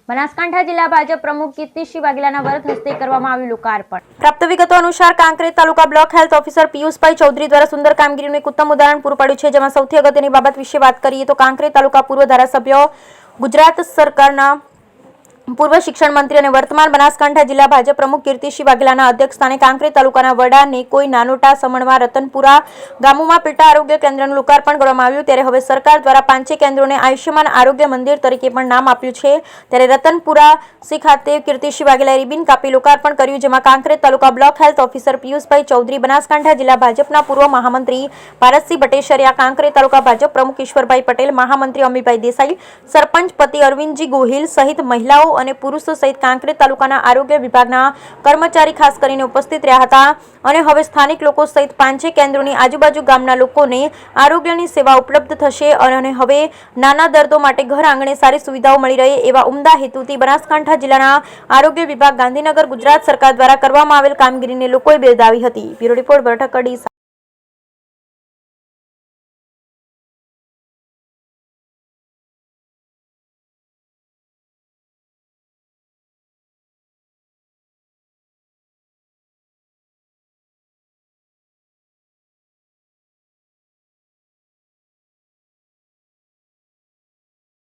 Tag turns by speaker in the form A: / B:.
A: બનાસકાંઠા જિલ્લા ભાજપ પ્રમુખ કીર્તિસિંહ વાઘેલાના વરદ હસ્તે કરવામાં આવ્યું લોકાર્પણ। પ્રાપ્ત વિગતો અનુસાર કાંકરેજ તાલુકા બ્લોક હેલ્થ ઓફિસર પિયુષભાઈ ચૌધરી દ્વારા સુંદર કામગીરીનું એક ઉત્તમ ઉદાહરણ પૂરું પાડ્યું છે, જેમાં સૌથી અગત્યની બાબત વિશે વાત કરીએ તો કાંકરેજ તાલુકા પૂર્વ ધારાસભ્ય, ગુજરાત સરકારના પૂર્વ શિક્ષણ મંત્રી અને વર્તમાન બનાસકાંઠા જિલ્લા ભાજપ પ્રમુખ કીર્તિસિંહ વાઘેલાના અધ્યક્ષસ્થાને કાંકરેજ તાલુકાના વડાને કોઈ નાનોટા સમણમાં રતનપુરા ગામોમાં પેટા આરોગ્ય કેન્દ્રનું લોકાર્પણ કરવામાં આવ્યું। ત્યારે હવે સરકાર દ્વારા 5 કેન્દ્રોને આયુષ્યમાન આરોગ્ય મંદિર તરીકે પણ નામ આપ્યું છે। ત્યારે રતનપુરા ખાતે કીર્તિસિંહ વાઘેલાએ રિબિન કાપી લોકાર્પણ કર્યું, જેમાં કાંકરેજ તાલુકા બ્લોક હેલ્થ ઓફિસર પિયુષભાઈ ચૌધરી, બનાસકાંઠા જિલ્લા ભાજપના પૂર્વ મહામંત્રી ભારતસિંહ ભટ્ટેસરિયા, કાંકરેજ તાલુકા ભાજપ પ્રમુખ ઈશ્વરભાઈ પટેલ, મહામંત્રી અમીભાઈ દેસાઈ, સરપંચ પતિ અરવિંદજી ગોહિલ સહિત મહિલાઓ અને પુરુષો સહિત કાંકરેજ તાલુકાના આરોગ્ય વિભાગના કર્મચારી ખાસ કરીને ઉપસ્થિત રહ્યા હતા। અને હવે સ્થાનિક લોકો સહિત 5 કેન્દ્રોની આજુબાજુ ગામના લોકોને આરોગ્યની સેવા ઉપલબ્ધ થશે અને હવે નાના દર્દો માટે ઘર આંગણે સારી સુવિધાઓ મળી રહે એવા ઉમદા હેતુથી બનાસકાંઠા જિલ્લાના આરોગ્ય વિભાગ ગાંધીનગર ગુજરાત સરકાર દ્વારા કરવામાં આવેલ કામગીરીને લોકોએ બિરદાવી હતી। બ્યુરો રિપોર્ટ બરઠક કડી।